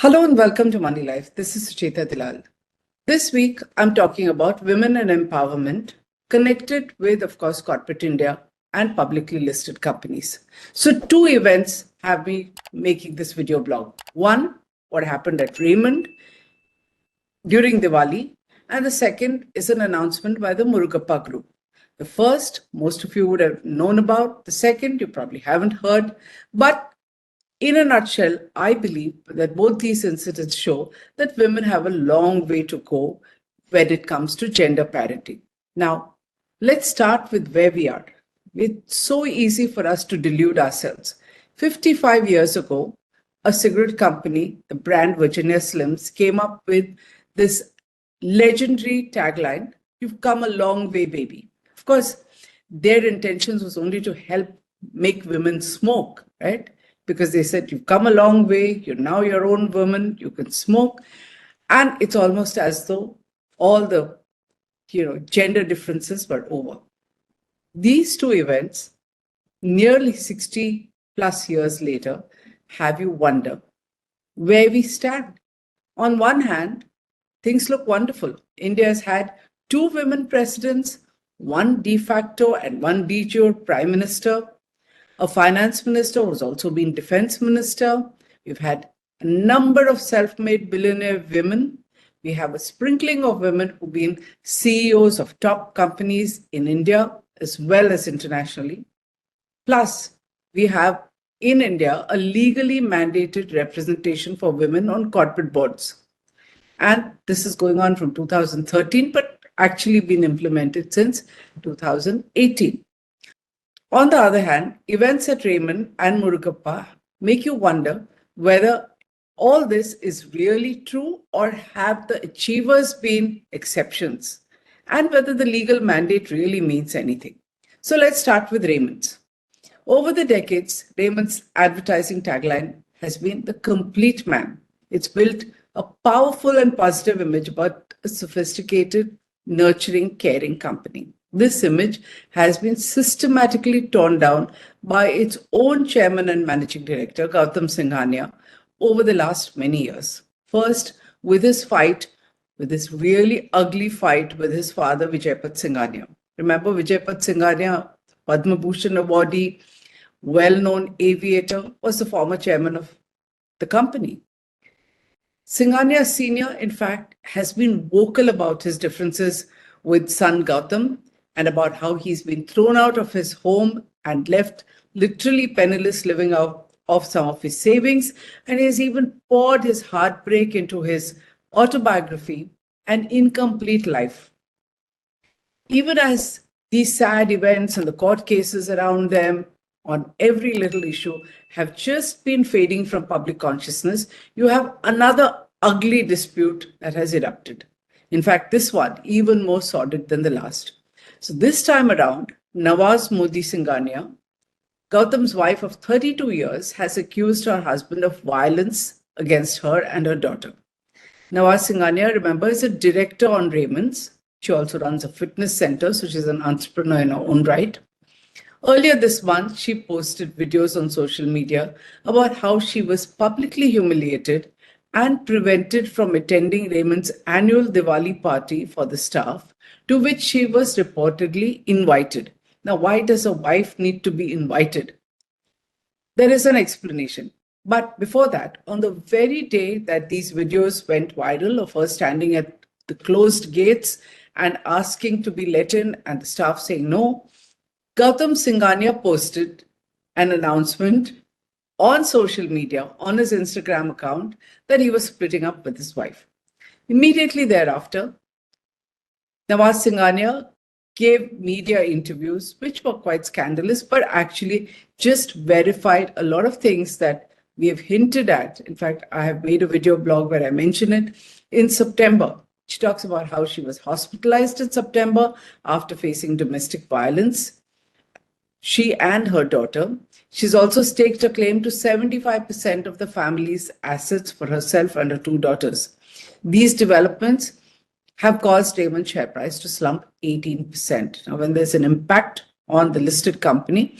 Hello and welcome to Moneylife. This is Sucheta Dalal. This week, I'm talking about women and empowerment connected with, of course, corporate India and publicly listed companies. So, two events have me making this video blog. One, what happened at Raymond during Diwali, and the second is an announcement by the Murugappa group. The first, most of you would have known about. The second, you probably haven't heard. But in a nutshell, I believe that both these incidents show that women have a long way to go when it comes to gender parity. Now, let's start with where we are. It's so easy for us to delude ourselves. 55 years ago, a cigarette company, the brand Virginia Slims, came up with this legendary tagline, "You've come a long way, baby." Of course, their intentions was only to help make women smoke, right? Because they said, "You've come a long way, you're now your own woman, you can smoke." And it's almost as though all the gender differences were over. These two events, nearly 60 plus years later, have you wonder where we stand. On one hand, things look wonderful. India has had two women presidents, one de facto and one de jure prime minister, a finance minister who's also been defense minister. We've had a number of self-made billionaire women. We have a sprinkling of women who've been CEOs of top companies in India as well as internationally. Plus, we have in India a legally mandated representation for women on corporate boards. And this is going on from 2013, but actually been implemented since 2018. On the other hand, events at Raymond and Murugappa make you wonder whether all this is really true or have the achievers been exceptions, and whether the legal mandate really means anything. So let's start with Raymond's. Over the decades, Raymond's advertising tagline has been "the complete man." It's built a powerful and positive image about a sophisticated, nurturing, caring company. This image has been systematically torn down by its own chairman and managing director, Gautam Singhania, over the last many years. First, with his really ugly fight with his father, Vijaypat Singhania. Remember Vijaypat Singhania, Padma Bhushan awardee, well-known aviator, was the former chairman of the company. Singhania Sr., in fact, has been vocal about his differences with son Gautam and about how he's been thrown out of his home and left literally penniless, living out of some of his savings. And he has even poured his heartbreak into his autobiography, An Incomplete Life. Even as these sad events and the court cases around them on every little issue have just been fading from public consciousness, you have another ugly dispute that has erupted. In fact, this one even more sordid than the last. So this time around, Nawaz Modi Singhania, Gautam's wife of 32 years, has accused her husband of violence against her and her daughter. Nawaz Singhania, remember, is a director on Raymond's. She also runs a fitness center, so she's an entrepreneur in her own right. Earlier this month, she posted videos on social media about how she was publicly humiliated and prevented from attending Raymond's annual Diwali party for the staff, to which she was reportedly invited. Now, why does a wife need to be invited? There is an explanation. But before that, on the very day that these videos went viral of her standing at the closed gates and asking to be let in and the staff saying no, Gautam Singhania posted an announcement on social media, on his Instagram account, that he was splitting up with his wife. Immediately thereafter, Nawaz Singhania gave media interviews, which were quite scandalous, but actually just verified a lot of things that we have hinted at. In fact, I have made a video blog where I mention it in September. She talks about how she was hospitalized in September after facing domestic violence. She and her daughter. She's also staked a claim to 75% of the family's assets for herself and her two daughters. These developments have caused Raymond share price to slump 18%. Now, when there's an impact on the listed company,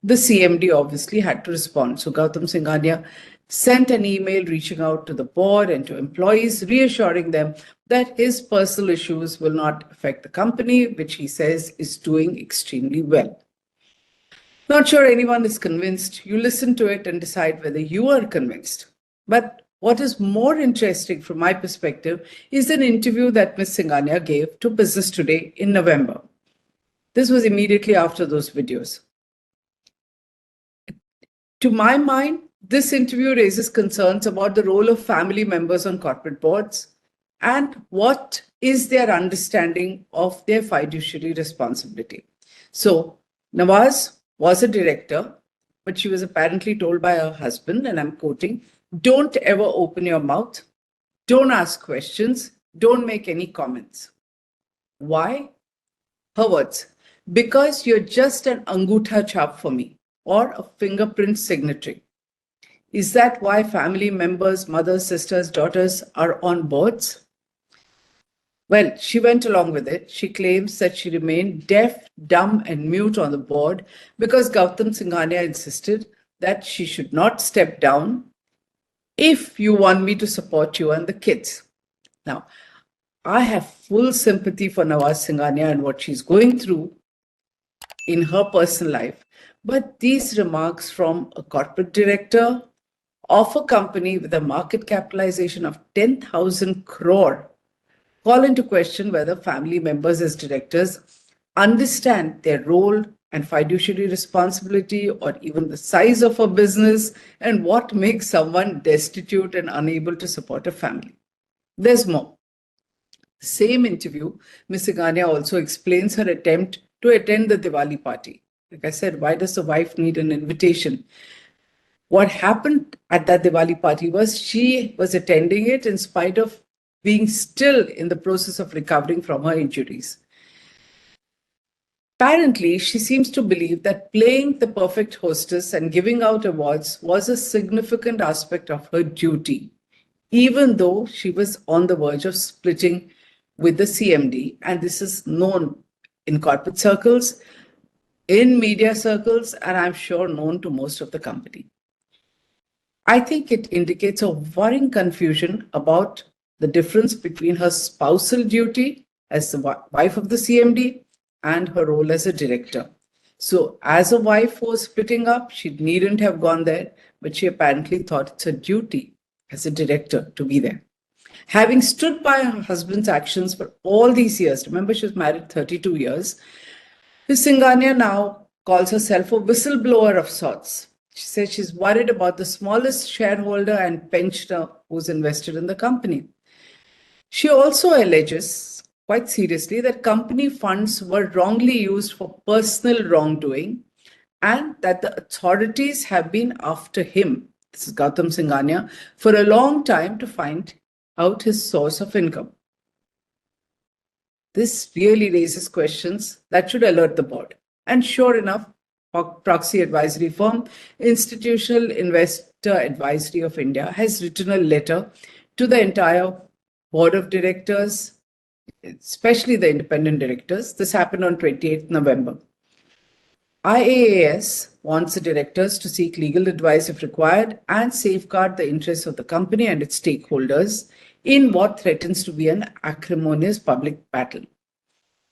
the CMD obviously had to respond. So Gautam Singhania sent an email reaching out to the board and to employees, reassuring them that his personal issues will not affect the company, which he says is doing extremely well. Not sure anyone is convinced. You listen to it and decide whether you are convinced. But what is more interesting from my perspective is an interview that Ms. Singhania gave to Business Today in November. This was immediately after those videos. To my mind, this interview raises concerns about the role of family members on corporate boards and what is their understanding of their fiduciary responsibility. So, Nawaz was a director, but she was apparently told by her husband, and I'm quoting, "Don't ever open your mouth, don't ask questions, don't make any comments." Why? Her words, "Because you're just an angutha chap for me, or a fingerprint signatory." Is that why family members, mothers, sisters, daughters are on boards? Well, she went along with it. She claims that she remained deaf, dumb, and mute on the board because Gautam Singhania insisted that she should not step down if you want me to support you and the kids. Now, I have full sympathy for Nawaz Singhania and what she's going through in her personal life. But these remarks from a corporate director of a company with a market capitalization of 10,000 crore call into question whether family members as directors understand their role and fiduciary responsibility, or even the size of a business, and what makes someone destitute and unable to support a family. There's more. Same interview, Ms. Singhania also explains her attempt to attend the Diwali party. Like I said, why does the wife need an invitation? What happened at that Diwali party was she was attending it in spite of being still in the process of recovering from her injuries. Apparently, she seems to believe that playing the perfect hostess and giving out awards was a significant aspect of her duty, even though she was on the verge of splitting with the CMD. And this is known in corporate circles, in media circles, and I'm sure known to most of the company. I think it indicates a worrying confusion about the difference between her spousal duty as the wife of the CMD and her role as a director. So, as a wife who was splitting up, she needn't have gone there, but she apparently thought it's her duty as a director to be there. Having stood by her husband's actions for all these years, remember she was married 32 years, Ms. Singhania now calls herself a whistleblower of sorts. She says she's worried about the smallest shareholder and pensioner who's invested in the company. She also alleges, quite seriously, that company funds were wrongly used for personal wrongdoing and that the authorities have been after him, this is Gautam Singhania, for a long time to find out his source of income. This really raises questions that should alert the board. And sure enough, proxy advisory firm Institutional Investor Advisory of India has written a letter to the entire board of directors, especially the independent directors. This happened on 28th November. IAAS wants the directors to seek legal advice if required and safeguard the interests of the company and its stakeholders in what threatens to be an acrimonious public battle.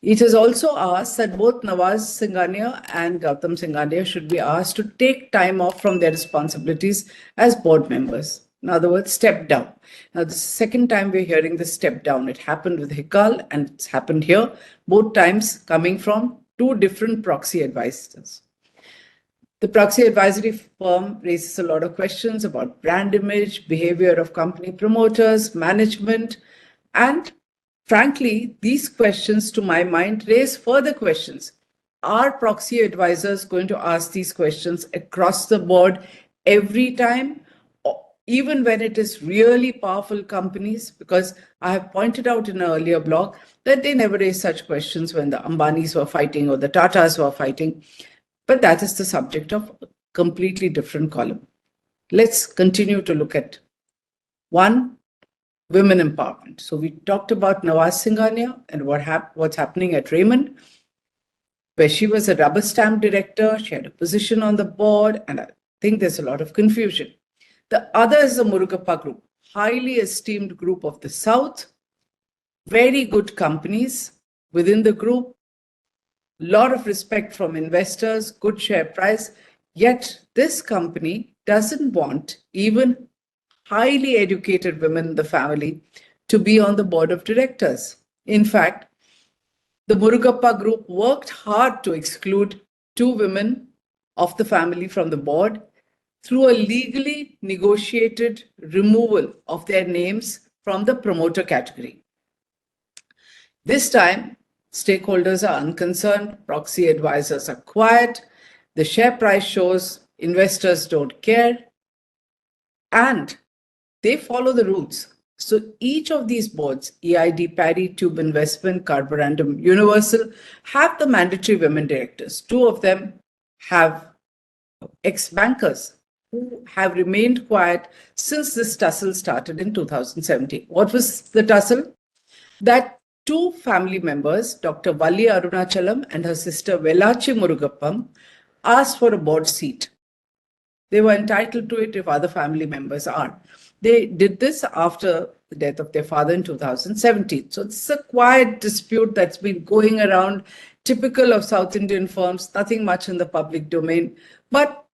It has also asked that both Nawaz Singhania and Gautam Singhania should be asked to take time off from their responsibilities as board members. In other words, step down. Now, this is the second time we're hearing this step down. It happened with Hikal and it's happened here, both times coming from two different proxy advisors. The proxy advisory firm raises a lot of questions about brand image, behavior of company promoters, management, and frankly, these questions, to my mind, raise further questions. Are proxy advisors going to ask these questions across the board every time, even when it is really powerful companies? Because I have pointed out in an earlier blog that they never raised such questions when the Ambanis were fighting or the Tatas were fighting. But that is the subject of a completely different column. Let's continue to look at one, women empowerment. So we talked about Nawaz Singhania and what's happening at Raymond, where she was a rubber stamp director. She had a position on the board, and I think there's a lot of confusion. The other is the Murugappa Group, highly esteemed group of the South, very good companies within the group, lot of respect from investors, good share price. Yet this company doesn't want even highly educated women in the family to be on the board of directors. In fact, the Murugappa Group worked hard to exclude two women of the family from the board through a legally negotiated removal of their names from the promoter category. This time, stakeholders are unconcerned, proxy advisors are quiet, the share price shows investors don't care, and they follow the rules. So each of these boards, EID, Parry, Tube Investment, Carborundum, Universal, have the mandatory women directors. Two of them have ex-bankers who have remained quiet since this tussle started in 2017. What was the tussle? That two family members, Dr. Valli Arunachalam and her sister Velachi Murugappam, asked for a board seat. They were entitled to it if other family members aren't. They did this after the death of their father in 2017. So it's a quiet dispute that's been going around, typical of South Indian firms, nothing much in the public domain. But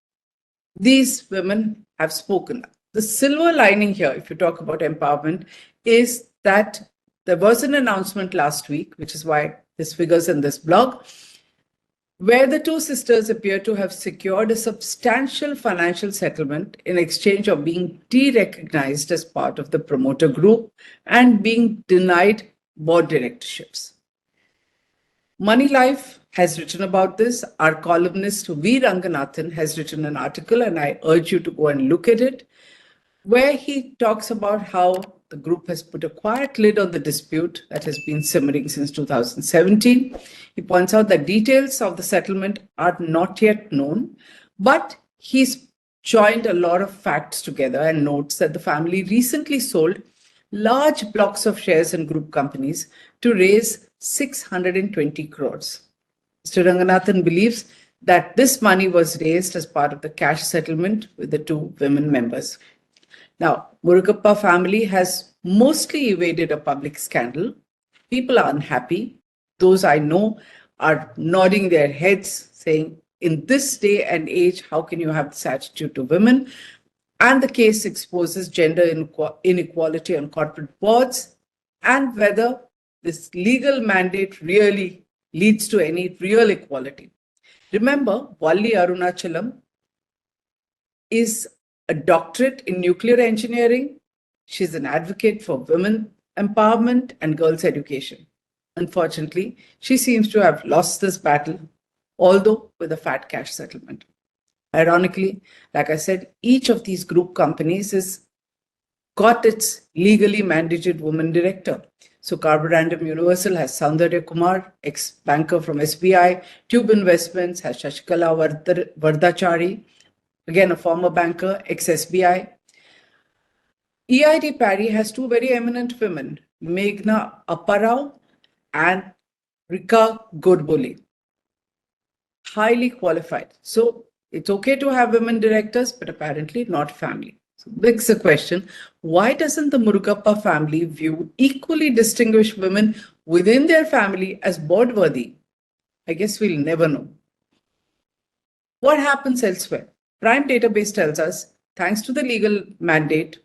these women have spoken. The silver lining here, if you talk about empowerment, is that there was an announcement last week, which is why this figures in this blog, where the two sisters appear to have secured a substantial financial settlement in exchange of being de-recognized as part of the promoter group and being denied board directorships. Moneylife has written about this. Our columnist V. Ranganathan has written an article, and I urge you to go and look at it, where he talks about how the group has put a quiet lid on the dispute that has been simmering since 2017. He points out that details of the settlement are not yet known, but he's joined a lot of facts together and notes that the family recently sold large blocks of shares in group companies to raise 620 crores. Mr. Ranganathan believes that this money was raised as part of the cash settlement with the two women members. Now, Murugappa family has mostly evaded a public scandal. People are unhappy. Those I know are nodding their heads, saying, in this day and age, how can you have this attitude to women? And the case exposes gender inequality on corporate boards and whether this legal mandate really leads to any real equality. Remember, Valli Arunachalam is a doctorate in nuclear engineering. She's an advocate for women empowerment and girls' education. Unfortunately, she seems to have lost this battle, although with a fat cash settlement. Ironically, like I said, each of these group companies has got its legally mandated woman director. So Carborundum Universal has Soundarya Kumar, ex-banker from SBI. Tube Investments has Shashikala Vardachari, again a former banker, ex-SBI. EID Parry has two very eminent women, Meghna Apparao and Rika Godbole, highly qualified. So it's okay to have women directors, but apparently not family. So begs the question, why doesn't the Murugappa family view equally distinguished women within their family as board worthy? I guess we'll never know. What happens elsewhere? Prime database tells us, thanks to the legal mandate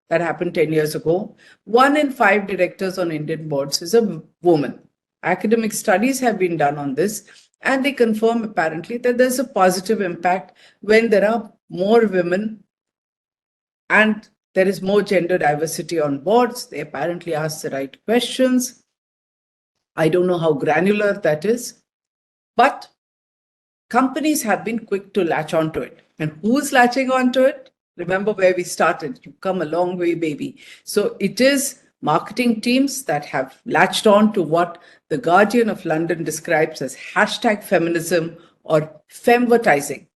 that happened 10 years ago, 1 in 5 directors on Indian boards is a woman. Academic studies have been done on this, and they confirm apparently that there's a positive impact when there are more women and there is more gender diversity on boards. They apparently ask the right questions. I don't know how granular that is, but companies have been quick to latch onto it. And who's latching onto it? Remember where we started. You've come a long way, baby. So it is marketing teams that have latched on to what the Guardian of London describes as #feminism or femvertising.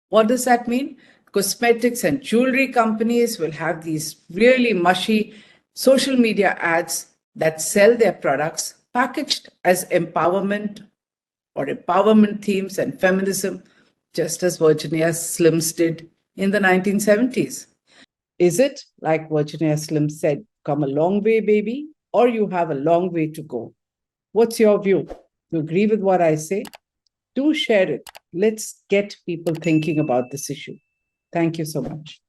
What does that mean? Cosmetics and jewelry companies will have these really mushy social media ads that sell their products packaged as empowerment or empowerment themes and feminism, just as Virginia Slims did in the 1970s. Is it, like Virginia Slim said, come a long way, baby, or you have a long way to go? What's your view? You agree with what I say? Do share it. Let's get people thinking about this issue. Thank you so much.